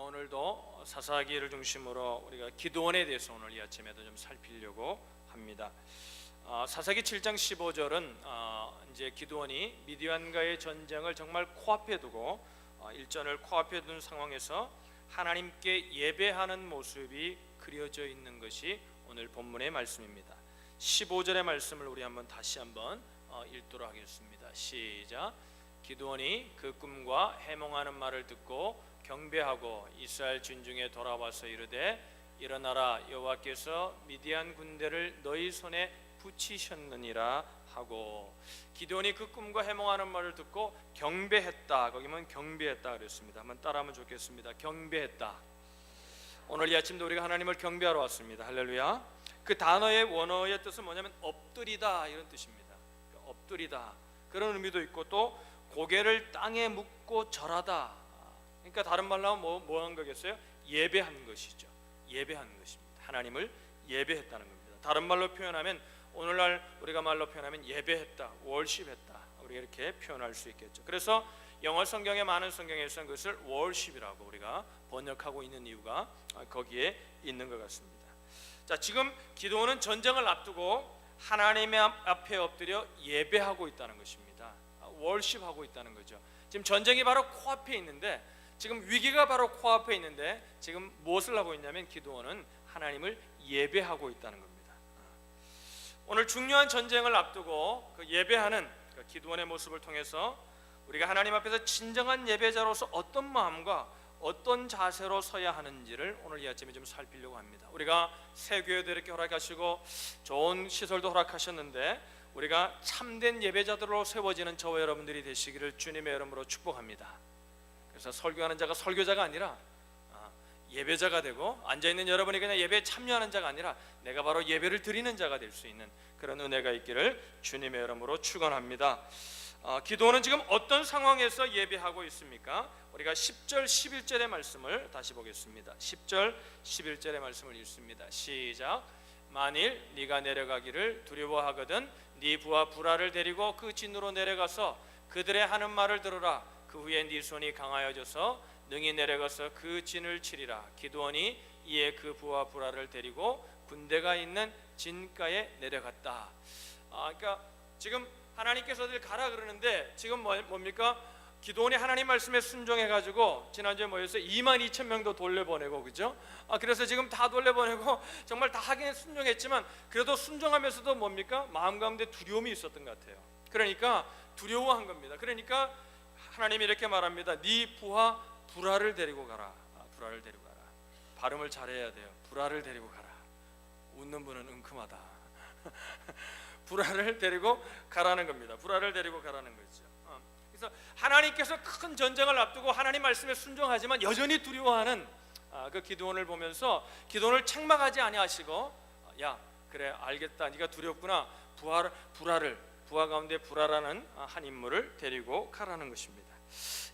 오늘도 사사기를 중심으로 우리가 기드온에 대해서 오늘 이 아침에도 좀 살피려고 합니다. 사사기 7장 15절은 이제 기드온이 미디안과의 전쟁을 정말 코앞에 두고 일전을 코앞에 둔 상황에서 하나님께 예배하는 모습이 그려져 있는 것이 오늘 본문의 말씀입니다. 15절의 말씀을 우리 다시 한번 읽도록 하겠습니다. 시작. 기드온이 그 꿈과 해몽하는 말을 듣고 경배하고 이스라엘 군중에 돌아와서 이르되 일어나라, 여호와께서 미디안 군대를 너희 손에 붙이셨느니라 하고, 기드온이 그 꿈과 해몽하는 말을 듣고 경배했다. 거기면 경배했다 그랬습니다. 한번 따라하면 좋겠습니다. 경배했다. 오늘 이 아침도 우리가 하나님을 경배하러 왔습니다. 할렐루야. 그 단어의 원어의 뜻은 뭐냐면 엎드리다, 이런 뜻입니다. 엎드리다, 그런 의미도 있고, 또 고개를 땅에 묻고 절하다. 그러니까 다른 말로 하면 뭐 한 거겠어요? 예배한 것이죠. 예배한 것입니다. 하나님을 예배했다는 겁니다. 다른 말로 표현하면, 오늘날 우리가 말로 표현하면 예배했다, 월십했다, 우리가 이렇게 표현할 수 있겠죠. 그래서 영어 성경의 많은 성경에서는 그것을 월십이라고 우리가 번역하고 있는 이유가 거기에 있는 것 같습니다. 자, 지금 기드온은 전쟁을 앞두고 하나님의 앞에 엎드려 예배하고 있다는 것입니다. 월십하고 있다는 거죠. 지금 전쟁이 바로 코앞에 있는데, 지금 위기가 바로 코앞에 있는데 지금 무엇을 하고 있냐면 기드온은 하나님을 예배하고 있다는 겁니다. 오늘 중요한 전쟁을 앞두고 그 예배하는 그 기드온의 모습을 통해서 우리가 하나님 앞에서 진정한 예배자로서 어떤 마음과 어떤 자세로 서야 하는지를 오늘 이 아침에 좀 살피려고 합니다. 우리가 새 교회도 이렇게 허락하시고 좋은 시설도 허락하셨는데, 우리가 참된 예배자들로 세워지는 저와 여러분들이 되시기를 주님의 이름으로 축복합니다. 그래서 설교하는 자가 설교자가 아니라 예배자가 되고, 앉아있는 여러분이 그냥 예배에 참여하는 자가 아니라 내가 바로 예배를 드리는 자가 될 수 있는 그런 은혜가 있기를 주님의 이름으로 축원합니다. 기드온은 지금 어떤 상황에서 예배하고 있습니까? 우리가 10절 11절의 말씀을 다시 보겠습니다. 10절 11절의 말씀을 읽습니다. 시작. 만일 네가 내려가기를 두려워하거든 네 부하 부라를 데리고 그 진으로 내려가서 그들의 하는 말을 들으라. 그 후에 네 손이 강하여져서 능히 내려가서 그 진을 치리라. 기드온이 이에 그 부하 부라를 데리고 군대가 있는 진가에 내려갔다. 그러니까 지금 하나님께서 늘 가라 그러는데, 지금 뭡니까? 기드온이 하나님 말씀에 순종해가지고 지난주에 뭐였어요? 22,000명도 돌려보내고, 그죠? 그래서 지금 다 돌려보내고 정말 다 하긴 순종했지만, 그래도 순종하면서도 뭡니까? 마음 가운데 두려움이 있었던 것 같아요. 그러니까 두려워한 겁니다. 그러니까 하나님이 이렇게 말합니다. 네 부하 부라를 데리고 가라. 부라를 데리고 가라. 발음을 잘해야 돼요. 부라를 데리고 가라. 웃는 분은 은큼하다. 부라를 데리고 가라는 겁니다. 부라를 데리고 가라는 거죠. 그래서 하나님께서 큰 전쟁을 앞두고 하나님 말씀에 순종하지만 여전히 두려워하는 그 기드온을 보면서 기드온을 책망하지 아니하시고, 야, 그래 알겠다, 네가 두렵구나. 부하 가운데 부라라는 한 인물을 데리고 가라는 것입니다.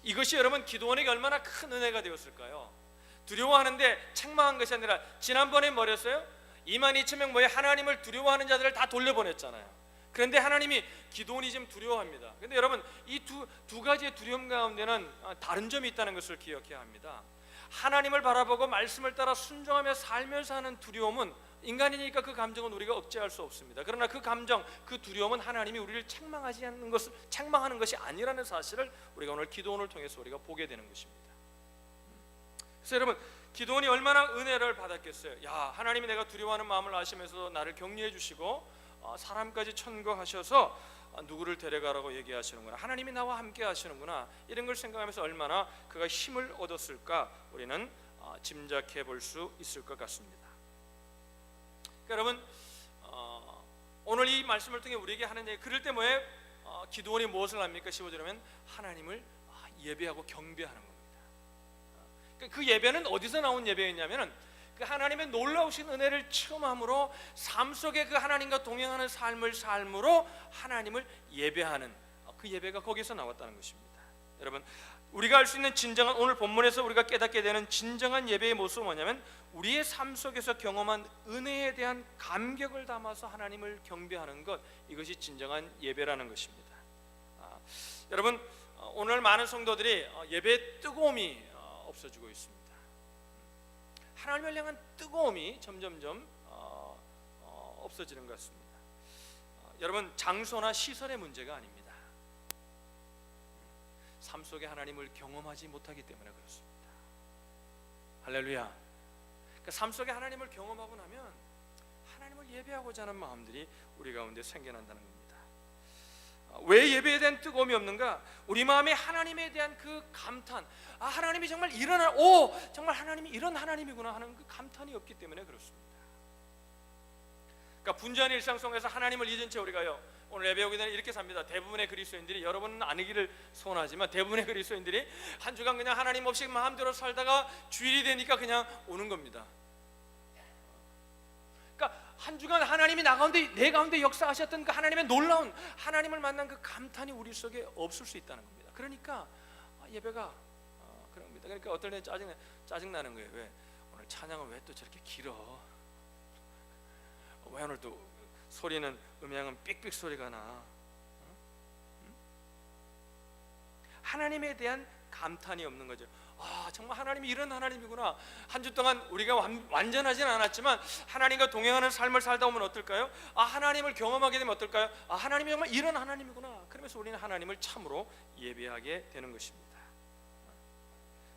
이것이 여러분 기드온에게 얼마나 큰 은혜가 되었을까요? 두려워하는데 책망한 것이 아니라, 지난번에 뭐랬어요? 22,000명 뭐에 하나님을 두려워하는 자들을 다 돌려보냈잖아요. 그런데 하나님이 기드온이 지금 두려워합니다. 그런데 여러분, 이 두 가지의 두려움 가운데는 다른 점이 있다는 것을 기억해야 합니다. 하나님을 바라보고 말씀을 따라 순종하며 살면서 하는 두려움은, 인간이니까 그 감정은 우리가 억제할 수 없습니다. 그러나 그 감정, 그 두려움은 하나님이 우리를 책망하는 것이 아니라는 사실을 우리가 오늘 기드온을 통해서 우리가 보게 되는 것입니다. 그래서 여러분, 기드온이 얼마나 은혜를 받았겠어요. 야, 하나님이 내가 두려워하는 마음을 아시면서도 나를 격려해 주시고 사람까지 천거하셔서 누구를 데려가라고 얘기하시는구나, 하나님이 나와 함께 하시는구나, 이런 걸 생각하면서 얼마나 그가 힘을 얻었을까 우리는 짐작해 볼 수 있을 것 같습니다. 그러니까 여러분, 오늘 이 말씀을 통해 우리에게 하는 얘기, 그럴 때 뭐예요? 기드온이 무엇을 합니까? 15절이면 하나님을 예배하고 경배하는 겁니다. 그 예배는 어디서 나온 예배였냐면은, 그 하나님의 놀라우신 은혜를 체험함으로 삶 속에 그 하나님과 동행하는 삶으로 하나님을 예배하는 그 예배가 거기서 나왔다는 것입니다. 여러분, 우리가 알 수 있는 진정한, 오늘 본문에서 우리가 깨닫게 되는 진정한 예배의 모습은 뭐냐면, 우리의 삶 속에서 경험한 은혜에 대한 감격을 담아서 하나님을 경배하는 것, 이것이 진정한 예배라는 것입니다. 여러분, 오늘 많은 성도들이 예배의 뜨거움이 없어지고 있습니다. 하나님을 향한 뜨거움이 점점점 없어지는 것 같습니다. 여러분, 장소나 시설의 문제가 아닙니다. 삶 속에 하나님을 경험하지 못하기 때문에 그렇습니다. 할렐루야. 그러니까 삶 속에 하나님을 경험하고 나면 하나님을 예배하고자 하는 마음들이 우리 가운데 생겨난다는 겁니다. 왜 예배에 대한 뜨거움이 없는가? 우리 마음에 하나님에 대한 그 감탄, 하나님이 정말 정말 하나님이 이런 하나님이구나 하는 그 감탄이 없기 때문에 그렇습니다. 그러니까 분주한 일상 속에서 하나님을 잊은 채 우리가요, 오늘 예배 오기 전에 이렇게 삽니다. 대부분의 그리스도인들이, 여러분은 아니기를 소원하지만 대부분의 그리스도인들이 한 주간 그냥 하나님 없이 마음대로 살다가 주일이 되니까 그냥 오는 겁니다. 그러니까 한 주간 하나님이 내 가운데 역사하셨던 그 하나님의 놀라운, 하나님을 만난 그 감탄이 우리 속에 없을 수 있다는 겁니다. 그러니까 예배가 그런 겁니다. 그러니까 어떨 때 짜증 나는 거예요. 왜 오늘 찬양은 왜 또 저렇게 길어? 왜 오늘 또 소리는, 음향은 삑삑 소리가 나? 하나님에 대한 감탄이 없는 거죠. 정말 하나님이 이런 하나님이구나. 한 주 동안 우리가 완전하진 않았지만 하나님과 동행하는 삶을 살다 보면 어떨까요? 하나님을 경험하게 되면 어떨까요? 하나님이 정말 이런 하나님이구나. 그러면서 우리는 하나님을 참으로 예배하게 되는 것입니다.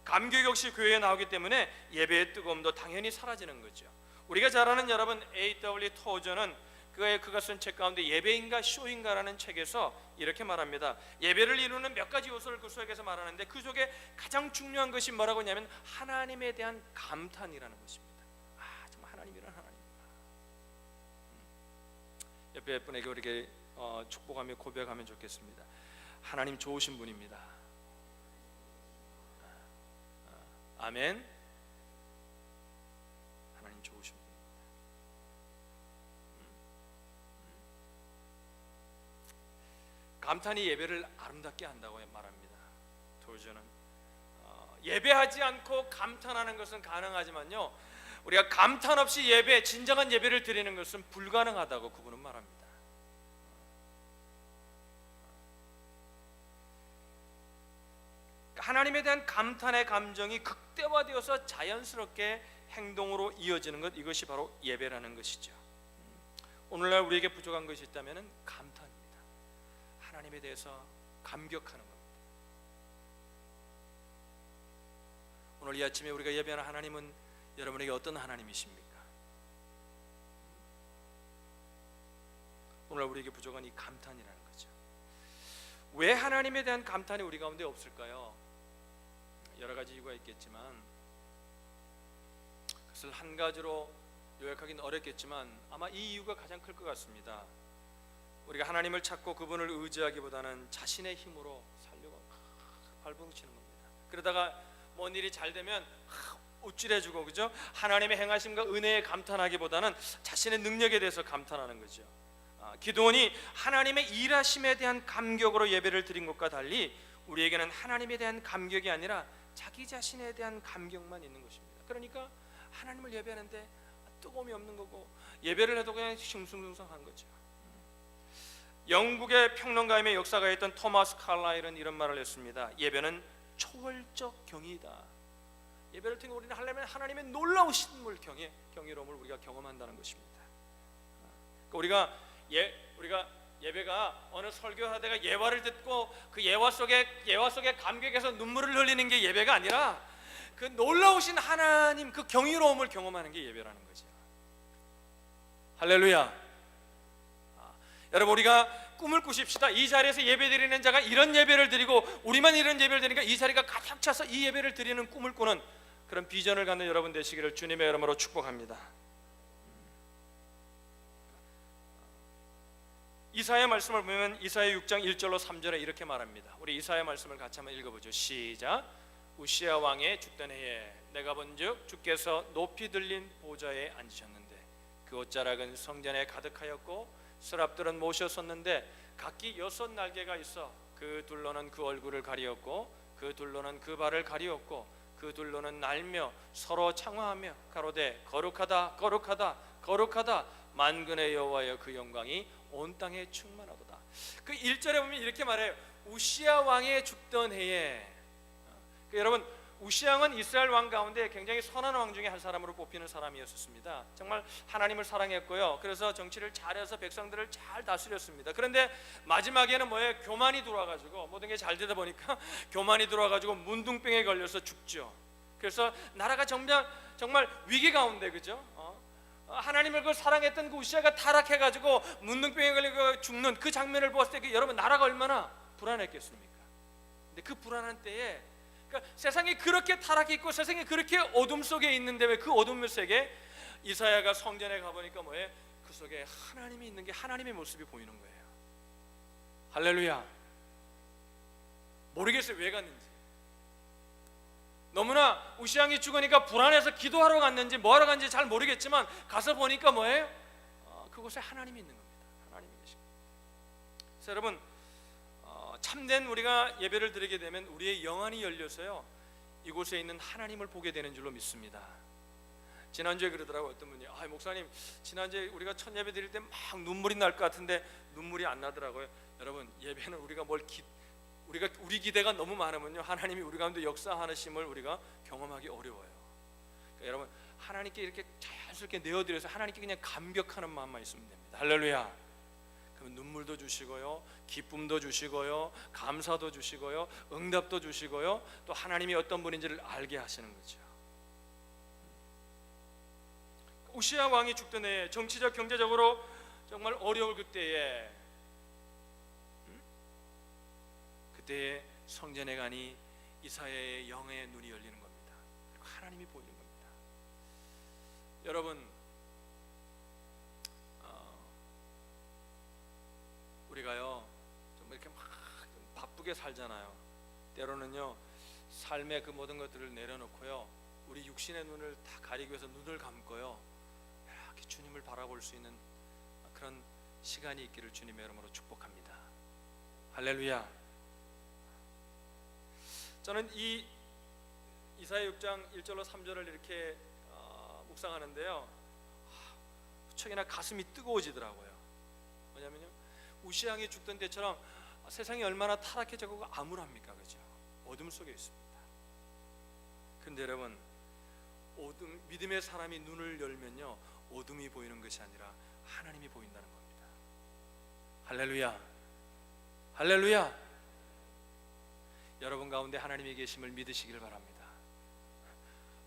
감격이 없이 교회에 나오기 때문에 예배의 뜨거움도 당연히 사라지는 거죠. 우리가 잘 아는 여러분 A.W. 토저는 그가 쓴 책 가운데 예배인가 쇼인가라는 책에서 이렇게 말합니다. 예배를 이루는 몇 가지 요소를 그 속에서 말하는데 그 속에 가장 중요한 것이 뭐라고 하냐면 하나님에 대한 감탄이라는 것입니다. 정말 하나님 이런 하나님이구나. 옆에 분에게 우리에게 축복하며 고백하면 좋겠습니다. 하나님 좋으신 분입니다. 아멘. 하나님 좋으신 분. 감탄이 예배를 아름답게 한다고 말합니다. 도저는 예배하지 않고 감탄하는 것은 가능하지만요, 우리가 감탄 없이 진정한 예배를 드리는 것은 불가능하다고 그분은 말합니다. 하나님에 대한 감탄의 감정이 극대화되어서 자연스럽게 행동으로 이어지는 것, 이것이 바로 예배라는 것이죠. 오늘날 우리에게 부족한 것이 있다면 감탄입니다. 하나님에 대해서 감격하는 겁니다. 오늘 이 아침에 우리가 예배하는 하나님은 여러분에게 어떤 하나님이십니까? 오늘 우리에게 부족한 이 감탄이라는 거죠. 왜 하나님에 대한 감탄이 우리 가운데 없을까요? 여러 가지 이유가 있겠지만 그것을 한 가지로 요약하기는 어렵겠지만 아마 이 이유가 가장 클 것 같습니다. 우리가 하나님을 찾고 그분을 의지하기보다는 자신의 힘으로 살려고 발버둥치는 겁니다. 그러다가 뭔 일이 잘 되면 우쭐해주고, 그죠? 하나님의 행하심과 은혜에 감탄하기보다는 자신의 능력에 대해서 감탄하는 거죠. 기도원이 하나님의 일하심에 대한 감격으로 예배를 드린 것과 달리 우리에게는 하나님에 대한 감격이 아니라 자기 자신에 대한 감격만 있는 것입니다. 그러니까 하나님을 예배하는데 뜨거움이 없는 거고, 예배를 해도 그냥 싱숭생숭한 거죠. 영국의 평론가임의 역사가 있던 토마스 칼라일은 이런 말을 했습니다. 예배는 초월적 경이다. 예배를 통해 우리는 하나님의 놀라우신 경이로움을 우리가 경험한다는 것입니다. 그러니까 우리가 예배가 어느 설교하다가 예화를 듣고 그 예화 속에 감격해서 눈물을 흘리는 게 예배가 아니라 그 놀라우신 하나님 그 경이로움을 경험하는 게 예배라는 거죠. 할렐루야. 여러분, 우리가 꿈을 꾸십시다. 이 자리에서 예배드리는 자가 이런 예배를 드리고 우리만 이런 예배를 드리니까 이 자리가 가득 차서 이 예배를 드리는 꿈을 꾸는 그런 비전을 갖는 여러분 되시기를 주님의 이름으로 축복합니다. 이사야 말씀을 보면 이사야 6장 1절로 3절에 이렇게 말합니다. 우리 이사야 말씀을 같이 한번 읽어보죠. 시작. 우시야 왕의 죽던 해에 내가 본즉 주께서 높이 들린 보좌에 앉으셨는데 그 옷자락은 성전에 가득하였고 서랍들은 모셔섰는데 각기 6 날개가 있어 그 둘로는 그 얼굴을 가리었고 그 둘로는 그 발을 가리었고 그 둘로는 날며 서로 창화하며 가로되 거룩하다 거룩하다 거룩하다 만군의 여호와여 그 영광이 온 땅에 충만하도다. 그 1절에 보면 이렇게 말해요. 우시야 왕의 죽던 해에. 여러분, 우시양은 이스라엘 왕 가운데 굉장히 선한 왕 중에 한 사람으로 뽑히는 사람이었습니다. 정말 하나님을 사랑했고요. 그래서 정치를 잘해서 백성들을 잘 다스렸습니다. 그런데 마지막에는 뭐예요? 교만이 들어와가지고 모든 게 잘 되다 보니까 교만이 들어와가지고 문둥병에 걸려서 죽죠. 그래서 나라가 정말 위기 가운데, 그죠? 하나님을 사랑했던 그 우시아가 타락해가지고 문둥병에 걸리고 죽는 그 장면을 보았을 때 여러분 나라가 얼마나 불안했겠습니까? 근데 그 불안한 때에, 그러니까 세상이 그렇게 타락했고 세상이 그렇게 어둠 속에 있는데 왜 그 어둠 속에 이사야가 성전에 가보니까 뭐예요? 그 속에 하나님이 있는 게, 하나님의 모습이 보이는 거예요. 할렐루야. 모르겠어요 왜 갔는지. 너무나 우시양이 죽으니까 불안해서 기도하러 갔는지 뭐하러 갔는지 잘 모르겠지만 가서 보니까 뭐예요? 그곳에 하나님이 있는 겁니다. 하나님이 계신 겁니다. 그래서 여러분, 참된 우리가 예배를 드리게 되면 우리의 영안이 열려서요 이곳에 있는 하나님을 보게 되는 줄로 믿습니다. 지난주에 그러더라고요. 어떤 분이 목사님 지난주에 우리가 첫 예배 드릴 때 막 눈물이 날 것 같은데 눈물이 안 나더라고요. 여러분, 예배는 우리가 우리 기대가 너무 많으면요 하나님이 우리 가운데 역사하심을 우리가 경험하기 어려워요. 그러니까 여러분, 하나님께 이렇게 자연스럽게 내어드려서 하나님께 그냥 감격하는 마음만 있으면 됩니다. 할렐루야. 그러면 눈물도 주시고요, 기쁨도 주시고요, 감사도 주시고요, 응답도 주시고요, 또 하나님이 어떤 분인지를 알게 하시는 거죠. 우시야 왕이 죽던 해, 정치적 경제적으로 정말 어려울 그때에 성전에 가니 이사야의 영의 눈이 열리는 겁니다. 그리고 하나님이 보이는 겁니다. 여러분, 우리가요 좀 이렇게 막 바쁘게 살잖아요. 때로는요 삶의 그 모든 것들을 내려놓고요 우리 육신의 눈을 다 가리기 위해서 눈을 감고요 이렇게 주님을 바라볼 수 있는 그런 시간이 있기를 주님의 이름으로 축복합니다. 할렐루야. 저는 이 이사야 6장 1절로 3절을 이렇게 묵상하는데요 무척이나 가슴이 뜨거워지더라고요. 왜냐면요 우시양이 죽던 때처럼 세상이 얼마나 타락해져가고 암울합니까, 그죠? 어둠 속에 있습니다. 근데 여러분, 믿음의 사람이 눈을 열면요 어둠이 보이는 것이 아니라 하나님이 보인다는 겁니다. 할렐루야. 할렐루야. 여러분 가운데 하나님이 계심을 믿으시길 바랍니다.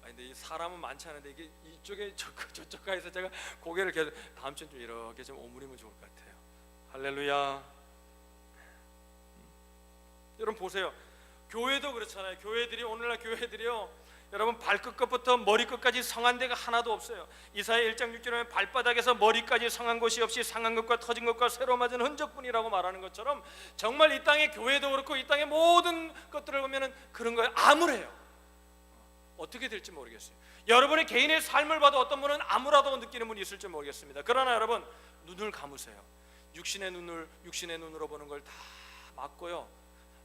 근데 사람은 많지 않은데 이게 이쪽에 저쪽 가서 제가 고개를 계속 다음 주엔 좀 이렇게 좀 오므리면 좋을 것 같아요. 할렐루야. 여러분 보세요. 교회도 그렇잖아요. 오늘날 교회들이요 여러분 발끝부터 머리끝까지 성한 데가 하나도 없어요. 이사야 1장 6절에 발바닥에서 머리까지 성한 곳이 없이 상한 것과 터진 것과 새로 맞은 흔적뿐이라고 말하는 것처럼 정말 이 땅의 교회도 그렇고 이 땅의 모든 것들을 보면은 그런 거예요. 암울해요. 어떻게 될지 모르겠어요. 여러분의 개인의 삶을 봐도 어떤 분은 암울하다고 느끼는 분이 있을지 모르겠습니다. 그러나 여러분 눈을 감으세요. 육신의 눈으로 보는 걸 다 막고요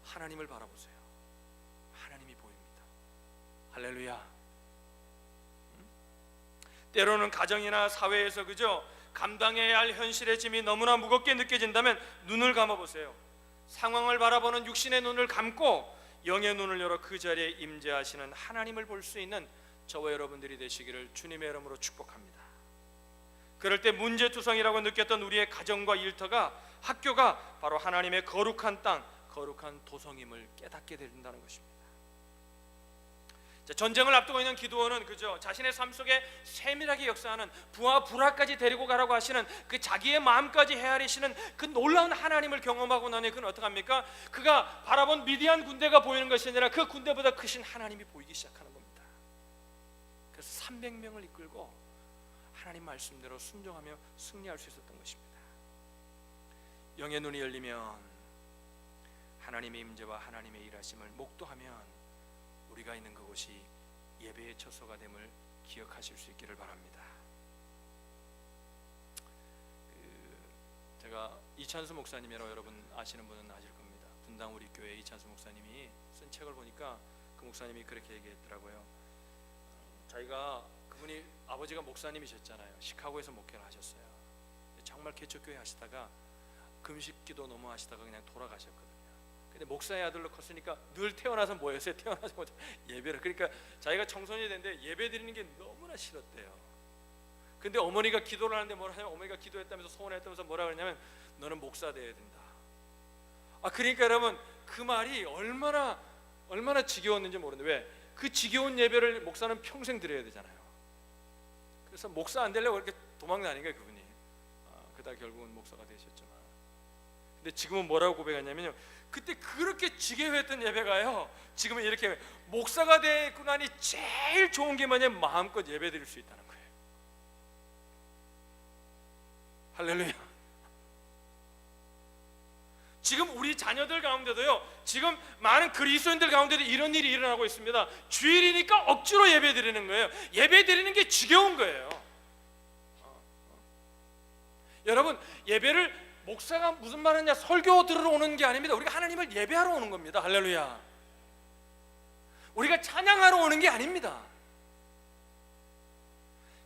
하나님을 바라보세요. 하나님이 보입니다. 할렐루야. 때로는 가정이나 사회에서 그죠 감당해야 할 현실의 짐이 너무나 무겁게 느껴진다면 눈을 감아보세요. 상황을 바라보는 육신의 눈을 감고 영의 눈을 열어 그 자리에 임재하시는 하나님을 볼 수 있는 저와 여러분들이 되시기를 주님의 이름으로 축복합니다. 그럴 때 문제투성이라고 느꼈던 우리의 가정과 일터가, 학교가 바로 하나님의 거룩한 땅, 거룩한 도성임을 깨닫게 된다는 것입니다. 전쟁을 앞두고 있는 기드온은 그죠 자신의 삶 속에 세밀하게 역사하는 부와 불화까지 데리고 가라고 하시는 그 자기의 마음까지 헤아리시는 그 놀라운 하나님을 경험하고 나니 그는 어떡합니까? 그가 바라본 미디안 군대가 보이는 것이 아니라 그 군대보다 크신 하나님이 보이기 시작하는 겁니다. 그래서 300명을 이끌고 하나님 말씀대로 순종하며 승리할 수 있었던 것입니다. 영의 눈이 열리면 하나님의 임재와 하나님의 일하심을 목도하면 우리가 있는 그곳이 예배의 처소가 됨을 기억하실 수 있기를 바랍니다. 제가 이찬수 목사님이라고 여러분 아시는 분은 아실 겁니다. 분당 우리 교회 이찬수 목사님이 쓴 책을 보니까 그 목사님이 그렇게 얘기했더라고요. 자기가 그분이 아버지가 목사님이셨잖아요. 시카고에서 목회를 하셨어요. 정말 개척교회 하시다가 금식기도 너무 하시다가 그냥 돌아가셨거든요. 근데 목사의 아들로 컸으니까 늘 태어나서 뭐였어요? 태어나자마자 예배를. 그러니까 자기가 청소년이 됐는데 예배 드리는 게 너무나 싫었대요. 근데 어머니가 기도를 하는데 뭐라 하냐면, 어머니가 기도했다면서 소원했다면서 뭐라 그러냐면 너는 목사 돼야 된다. 그러니까 여러분 그 말이 얼마나 지겨웠는지 모르는데, 왜? 그 지겨운 예배를 목사는 평생 드려야 되잖아요. 그래서 목사 안 되려고 이렇게 도망다닌 거예요 그분이. 그다 결국은 목사가 되셨지만, 근데 지금은 뭐라고 고백하냐면요, 그때 그렇게 지겨워했던 예배가요, 지금은 이렇게 목사가 되고 나니 제일 좋은 게 뭐냐면 마음껏 예배 드릴 수 있다는 거예요. 할렐루야. 지금 우리 자녀들 가운데도요, 지금 많은 그리스도인들 가운데도 이런 일이 일어나고 있습니다. 주일이니까 억지로 예배 드리는 거예요. 예배 드리는 게 지겨운 거예요. 여러분, 예배를 목사가 무슨 말 하냐, 설교 들으러 오는 게 아닙니다. 우리가 하나님을 예배하러 오는 겁니다. 할렐루야. 우리가 찬양하러 오는 게 아닙니다.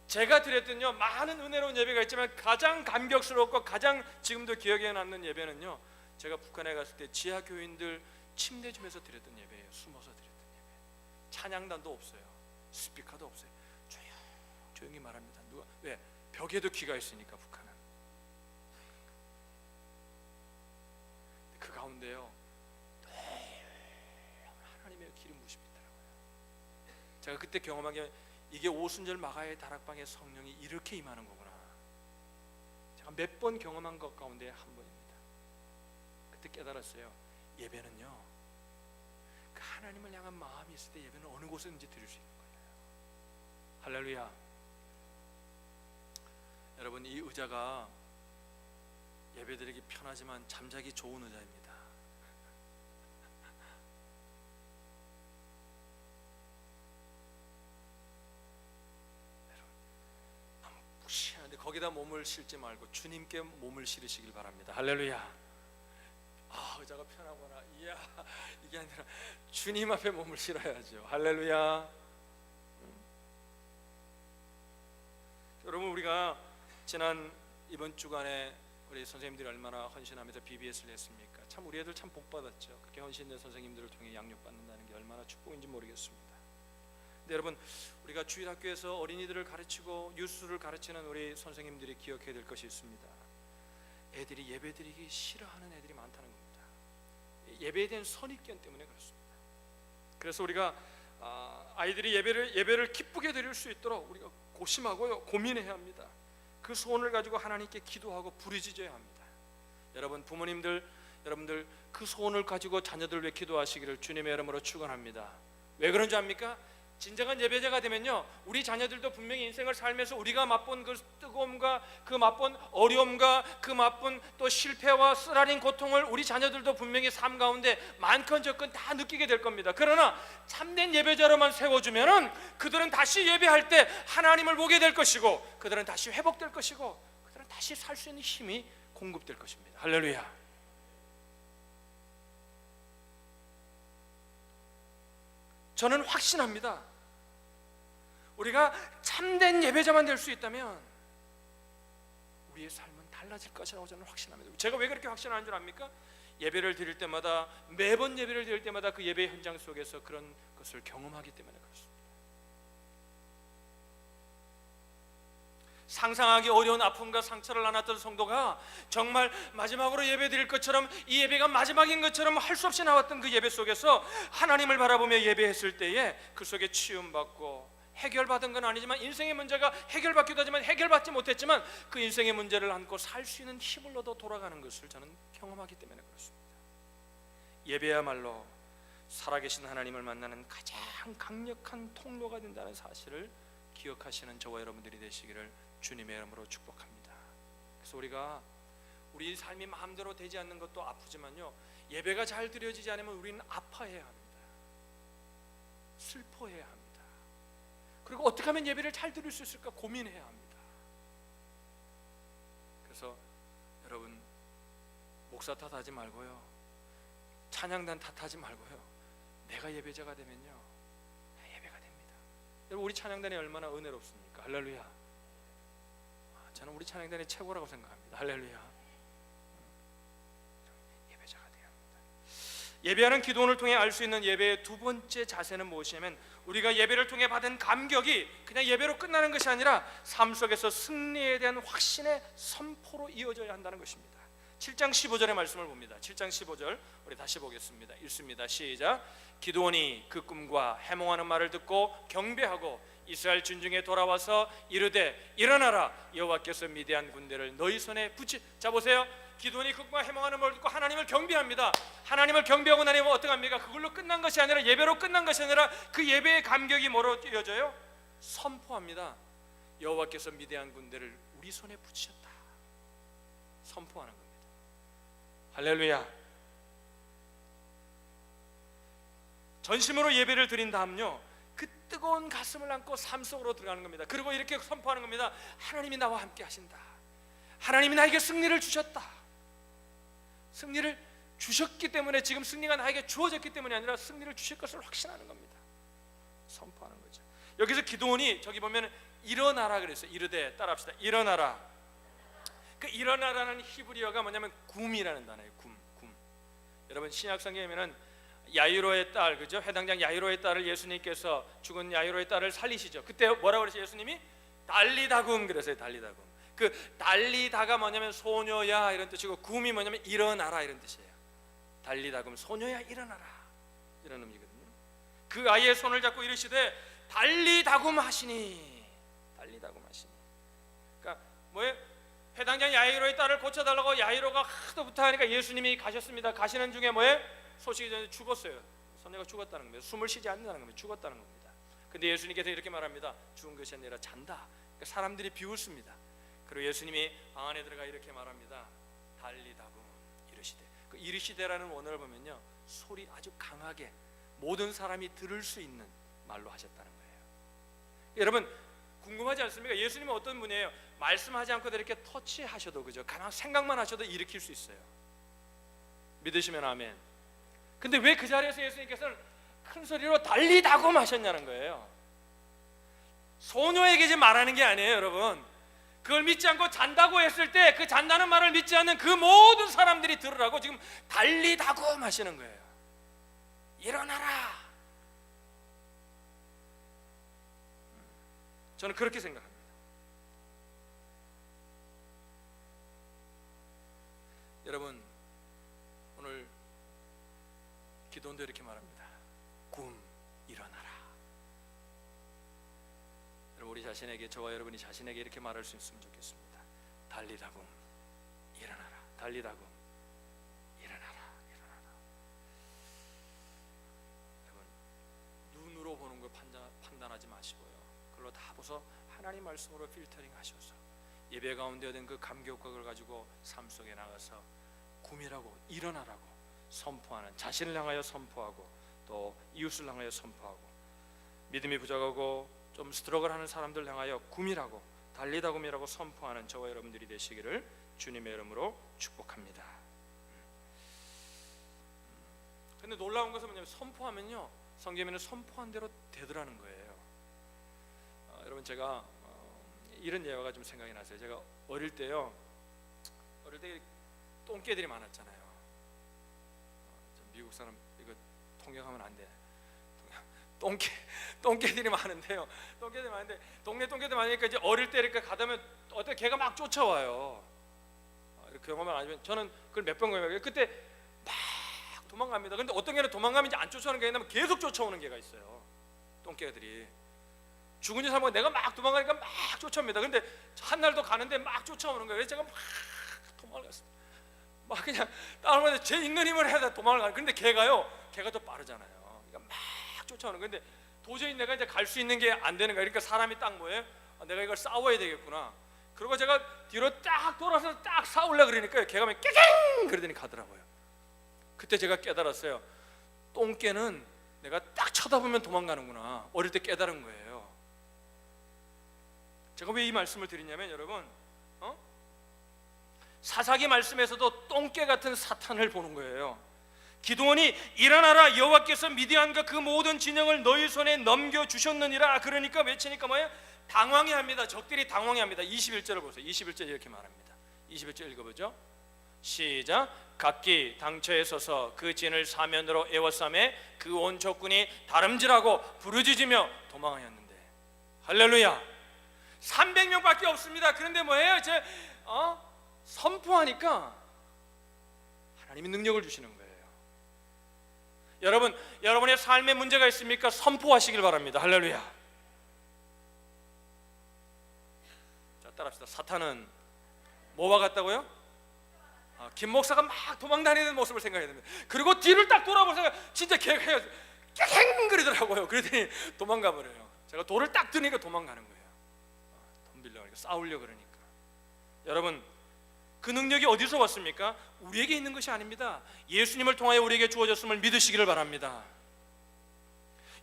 제가 드렸던요 많은 은혜로운 예배가 있지만 가장 감격스럽고 가장 지금도 기억에 남는 예배는요, 제가 북한에 갔을 때 지하 교인들 침대집에서 드렸던 예배예요. 숨어서 드렸던 예배. 찬양단도 없어요. 스피커도 없어요. 조용히 말합니다. 누가? 왜? 벽에도 귀가 있으니까 북한은. 그 가운데요 하나님의 기름 부심이 있더라고요. 제가 그때 경험한 게, 이게 오순절 마가의 다락방에 성령이 이렇게 임하는 거구나. 제가 몇 번 경험한 것 가운데 한 번입니다. 그때 깨달았어요. 예배는요, 그 하나님을 향한 마음이 있을 때 예배는 어느 곳에든지 드릴 수 있는 거예요. 할렐루야. 여러분, 이 의자가 예배드리기 편하지만 잠자기 좋은 의자입니다. 너무 무시하는데 거기다 몸을 실지 말고 주님께 몸을 실으시길 바랍니다. 할렐루야. 의자가 편하구나. 이야, 이게 아니라 주님 앞에 몸을 실어야죠. 할렐루야. 여러분, 우리가 이번 주간에 우리 선생님들이 얼마나 헌신하면서 BBS를 했습니까? 참 우리 애들 참 복 받았죠. 그렇게 헌신된 선생님들을 통해 양육받는다는 게 얼마나 축복인지 모르겠습니다. 근데 여러분, 우리가 주일학교에서 어린이들을 가르치고 뉴스를 가르치는 우리 선생님들이 기억해야 될 것이 있습니다. 애들이 예배드리기 싫어하는 애들이 많다는 겁니다. 예배에 대한 선입견 때문에 그렇습니다. 그래서 우리가 아이들이 예배를 기쁘게 드릴 수 있도록 우리가 고심하고요, 고민해야 합니다. 그 소원을 가지고 하나님께 기도하고 부르짖어야 합니다. 여러분, 부모님들, 여러분들 그 소원을 가지고 자녀들 위해 기도하시기를 주님의 이름으로 축원합니다. 왜 그런지 압니까? 진정한 예배자가 되면요, 우리 자녀들도 분명히 인생을 살면서 우리가 맛본 그 뜨거움과 그 맛본 어려움과 그 맛본 또 실패와 쓰라린 고통을 우리 자녀들도 분명히 삶 가운데 많건 적건 다 느끼게 될 겁니다. 그러나 참된 예배자로만 세워주면은 그들은 다시 예배할 때 하나님을 보게 될 것이고, 그들은 다시 회복될 것이고, 그들은 다시 살 수 있는 힘이 공급될 것입니다. 할렐루야. 저는 확신합니다. 우리가 참된 예배자만 될 수 있다면 우리의 삶은 달라질 것이라고 저는 확신합니다. 제가 왜 그렇게 확신하는 줄 압니까? 예배를 드릴 때마다, 매번 예배를 드릴 때마다 그 예배 현장 속에서 그런 것을 경험하기 때문에 그렇습니다. 상상하기 어려운 아픔과 상처를 안았던 성도가 정말 마지막으로 예배 드릴 것처럼, 이 예배가 마지막인 것처럼 할 수 없이 나왔던 그 예배 속에서 하나님을 바라보며 예배했을 때에 그 속에 치유받고, 해결받은 건 아니지만 인생의 문제가 해결받기도 하지만 해결받지 못했지만 그 인생의 문제를 안고 살 수 있는 힘을 얻어 돌아가는 것을 저는 경험하기 때문에 그렇습니다. 예배야말로 살아계신 하나님을 만나는 가장 강력한 통로가 된다는 사실을 기억하시는 저와 여러분들이 되시기를 주님의 이름으로 축복합니다. 그래서 우리 삶이 마음대로 되지 않는 것도 아프지만요, 예배가 잘 드려지지 않으면 우리는 아파해야 합니다. 슬퍼해야 합니다. 그리고 어떻게 하면 예배를 잘 드릴 수 있을까 고민해야 합니다. 그래서 여러분, 목사 탓하지 말고요, 찬양단 탓하지 말고요, 내가 예배자가 되면요, 예배가 됩니다. 여러분, 우리 찬양단이 얼마나 은혜롭습니까? 할렐루야. 저는 우리 찬양단이 최고라고 생각합니다. 할렐루야. 예배자가 되어야 합니다. 예배하는 기도원을 통해 알 수 있는 예배의 두 번째 자세는 무엇이냐면, 우리가 예배를 통해 받은 감격이 그냥 예배로 끝나는 것이 아니라 삶 속에서 승리에 대한 확신의 선포로 이어져야 한다는 것입니다. 7장 15절의 말씀을 봅니다. 7장 15절 우리 다시 보겠습니다. 읽습니다. 시작. 기드온이 그 꿈과 해몽하는 말을 듣고 경배하고 이스라엘 군중에 돌아와서 이르되 일어나라, 여호와께서 미디안 군대를 너희 손에 붙이. 자 보세요. 기드온이 그 꿈과 해몽하는 말을 듣고 하나님을 경배합니다. 하나님을 경배하고 나니면 어떻게 합니까? 그걸로 끝난 것이 아니라, 예배로 끝난 것이 아니라 그 예배의 감격이 뭐로 이어져요? 선포합니다. 여호와께서 미디안 군대를 우리 손에 붙이셨다. 선포하는 겁니다. 할렐루야. 전심으로 예배를 드린 다음요, 그 뜨거운 가슴을 안고 삶 속으로 들어가는 겁니다. 그리고 이렇게 선포하는 겁니다. 하나님이 나와 함께 하신다. 하나님이 나에게 승리를 주셨다. 승리를 주셨기 때문에, 지금 승리가 나에게 주어졌기 때문이 아니라 승리를 주실 것을 확신하는 겁니다. 선포하는 거죠. 여기서 기드온이 저기 보면 일어나라 그랬어요. 이르되, 따라합시다. 일어나라. 그 일어나라는 히브리어가 뭐냐면 굼이라는 단어예요. 굼. 여러분 신약 성경에는 야이로의 딸, 그죠? 회당장 야이로의 딸을 예수님께서, 죽은 야이로의 딸을 살리시죠. 그때 뭐라고 그랬어요? 예수님이 달리다굼 그랬어요. 달리다굼. 그 달리다가 뭐냐면 소녀야 이런 뜻이고, 굼이 뭐냐면 일어나라 이런 뜻이에요. 달리다굼, 소녀야 일어나라 이런 의미거든요. 그 아이의 손을 잡고 이르시되 달리다굼 하시니. 달리다굼 하시니. 그러니까 뭐예요? 회당장 야이로의 딸을 고쳐달라고 야이로가 하도 부탁하니까 예수님이 가셨습니다. 가시는 중에 뭐예요? 소식이 전에 죽었어요. 소녀가 죽었다는 겁니다. 숨을 쉬지 않는다는 겁니다. 죽었다는 겁니다. 근데 예수님께서 이렇게 말합니다. 죽은 것이 아니라 잔다. 그러니까 사람들이 비웃습니다. 그리고 예수님이 방 안에 들어가 이렇게 말합니다. 달리다굼 이르시되. 그 이르시되라는 원어를 보면요, 소리 아주 강하게 모든 사람이 들을 수 있는 말로 하셨다는 거예요. 여러분 궁금하지 않습니까? 예수님은 어떤 분이에요? 말씀하지 않고도 이렇게 터치하셔도, 그죠? 가만 생각만 하셔도 일으킬 수 있어요. 믿으시면 아멘. 근데 왜 그 자리에서 예수님께서는 큰 소리로 달리다굼 하셨냐는 거예요. 소녀에게 지금 말하는 게 아니에요, 여러분. 그걸 믿지 않고 잔다고 했을 때 그 잔다는 말을 믿지 않는 그 모든 사람들이 들으라고 지금 달리다굼 하시는 거예요. 일어나라. 저는 그렇게 생각합니다. 여러분 오늘 기도원도 이렇게 말합니다. 굼 일어나라. 여러분 우리 자신에게, 저와 여러분이 자신에게 이렇게 말할 수 있으면 좋겠습니다. 달리다굼 일어나라. 달리다굼 일어나라. 일어나라. 여러분 눈으로 보는 걸 판단하지 마시고요, 그걸로 다 보서 하나님 말씀으로 필터링 하셔서 예배 가운데 얻은 그 감격을 가지고 삶 속에 나가서 굼이라고, 일어나라고 선포하는, 자신을 향하여 선포하고 또 이웃을 향하여 선포하고, 믿음이 부족하고 좀 스트러글하는 사람들 향하여 굼이라고, 달리다굼이라고 선포하는 저와 여러분들이 되시기를 주님의 이름으로 축복합니다. 근데 놀라운 것은 뭐냐면, 선포하면요, 성경에는 선포한 대로 되더라는 거예요. 여러분 제가 이런 예화가 좀 생각이 나세요. 제가 어릴 때 똥개들이 많았잖아요. 미국 사람 이거 통역하면 안 돼. 똥개들이 많은데요. 똥개들이 많은데 동네 똥개들 많으니까 이제 어릴 때 이렇게 가다면 어떤 개가 막 쫓아와요. 이렇게 경험을 아니면 저는 그걸 몇 번 경험해요. 그때 막 도망갑니다. 근데 어떤 개는 도망가면 이제 안 쫓아오는 게 아니라 계속 쫓아오는 개가 있어요. 똥개들이. 죽은 지 살면 내가 막 도망가니까 막 쫓아옵니다. 근데 한 날도 가는데 막 쫓아오는 거예요. 그래서 제가 막 도망을 갔어요. 막 그냥 따라오는데 제 있는 힘을 해야 도망을 가는. 근데 걔가 더 빠르잖아요. 그러니까 막 쫓아오는. 근데 도저히 내가 이제 갈 수 있는 게 안 되는 거야. 그러니까 사람이 딱 뭐예요? 내가 이걸 싸워야 되겠구나. 그리고 제가 뒤로 딱 돌아서 딱 싸우려고 그러니까 걔가 막 깨갱 그러더니 가더라고요. 그때 제가 깨달았어요. 똥개는 내가 딱 쳐다보면 도망가는구나. 어릴 때 깨달은 거예요. 제가 왜 이 말씀을 드리냐면, 여러분 사사기 말씀에서도 똥개 같은 사탄을 보는 거예요. 기드온이 일어나라, 여호와께서 미디안과 그 모든 진영을 너희 손에 넘겨주셨느니라. 그러니까 외치니까 뭐예요? 당황해합니다. 적들이 당황해합니다. 21절을 보세요. 21절 이렇게 말합니다. 21절 읽어보죠. 시작. 각기 당처에 서서 그 진을 사면으로 에워싸매 그 온 적군이 다름질하고 부르짖으며 도망하였는데. 할렐루야. 300명밖에 없습니다. 그런데 뭐예요? 선포하니까 하나님이 능력을 주시는 거예요. 여러분, 여러분의 삶에 문제가 있습니까? 선포하시길 바랍니다. 할렐루야. 자, 따라합시다. 사탄은 뭐와 같다고요? 김 목사가 막 도망다니는 모습을 생각해야 됩니다. 그리고 뒤를 딱 돌아보세요. 진짜 걔가 깽깽거리더라고요. 그랬더니 도망가 버려요. 제가 돌을 딱 드니까 도망가는 거예요. 돈 빌려가니까, 싸우려고 그러니까. 여러분, 그 능력이 어디서 왔습니까? 우리에게 있는 것이 아닙니다. 예수님을 통하여 우리에게 주어졌음을 믿으시기를 바랍니다.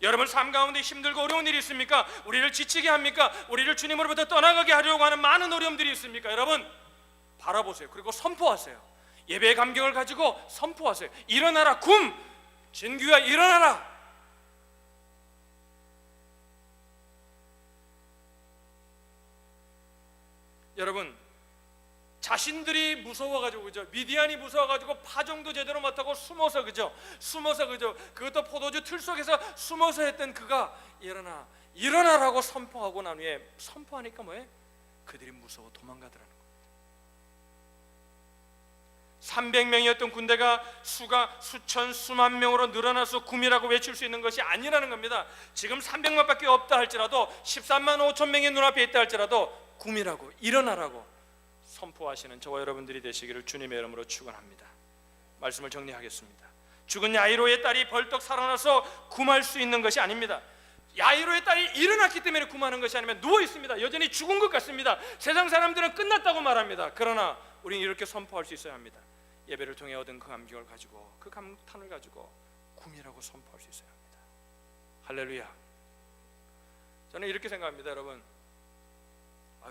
여러분, 삶 가운데 힘들고 어려운 일이 있습니까? 우리를 지치게 합니까? 우리를 주님으로부터 떠나가게 하려고 하는 많은 어려움들이 있습니까? 여러분, 바라보세요. 그리고 선포하세요. 예배의 감격을 가지고 선포하세요. 일어나라 굼! 진규야 일어나라! 여러분, 자신들이 무서워가지고, 그죠? 미디안이 무서워가지고 파종도 제대로 못하고 숨어서, 그죠? 그것도 포도주 틀 속에서 숨어서 했던 그가 일어나라고 선포하고 난 후에, 선포하니까 뭐예요? 그들이 무서워 도망가더라는 거예요. 300명이었던 군대가 수가 수천 수만 명으로 늘어나서 굼이라고 외칠 수 있는 것이 아니라는 겁니다. 지금 300만밖에 없다 할지라도, 13만 5천 명이 눈앞에 있다 할지라도 굼이라고, 일어나라고 선포하시는 저와 여러분들이 되시기를 주님의 이름으로 축원합니다. 말씀을 정리하겠습니다. 죽은 야이로의 딸이 벌떡 살아나서 굼할 수 있는 것이 아닙니다. 야이로의 딸이 일어났기 때문에 굼하는 것이 아니면 누워 있습니다. 여전히 죽은 것 같습니다. 세상 사람들은 끝났다고 말합니다. 그러나 우리는 이렇게 선포할 수 있어야 합니다. 예배를 통해 얻은 그 감격을 가지고, 그 감탄을 가지고 굼이라고 선포할 수 있어야 합니다. 할렐루야. 저는 이렇게 생각합니다. 여러분,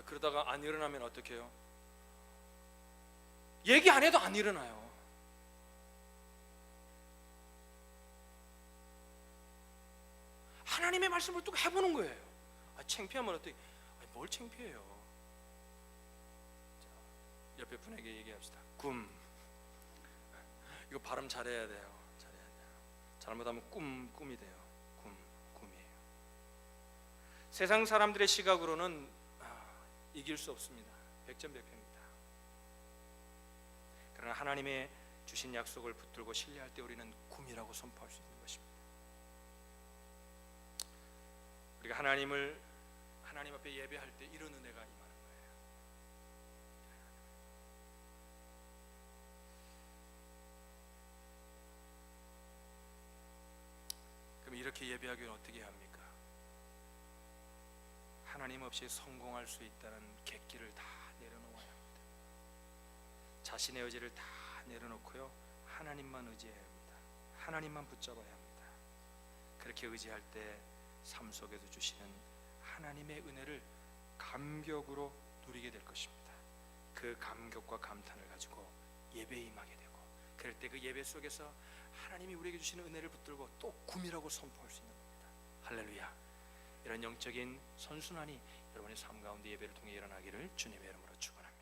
그러다가 안 일어나면 어떻게 해요? 얘기 안 해도 안 일어나요. 하나님의 말씀을 또 해보는 거예요. 창피하면 어떻게? 뭘 창피해요? 자, 옆에 분에게 얘기합시다. 굼. 이거 발음 잘해야 돼요. 잘못하면 꿈이 돼요. 굼이에요. 세상 사람들의 시각으로는 이길 수 없습니다. 백전백패입니다. 그러나 하나님의 주신 약속을 붙들고 신뢰할 때 우리는 굼이라고 선포할 수 있는 것입니다. 우리가 하나님 앞에 예배할 때 이런 은혜가 임하는 거예요. 그럼 이렇게 예배하기는 어떻게 합니까? 하나님 없이 성공할 수 있다는 객기를 다 내려놓아야 합니다. 자신의 의지를 다 내려놓고요, 하나님만 의지해야 합니다. 하나님만 붙잡아야 합니다. 그렇게 의지할 때 삶 속에서 주시는 하나님의 은혜를 감격으로 누리게 될 것입니다. 그 감격과 감탄을 가지고 예배에 임하게 되고, 그럴 때 그 예배 속에서 하나님이 우리에게 주시는 은혜를 붙들고 또 굼이라고 선포할 수 있는 겁니다. 할렐루야. 이런 영적인 선순환이 여러분의 삶 가운데 예배를 통해 일어나기를 주님의 이름으로 축원합니다.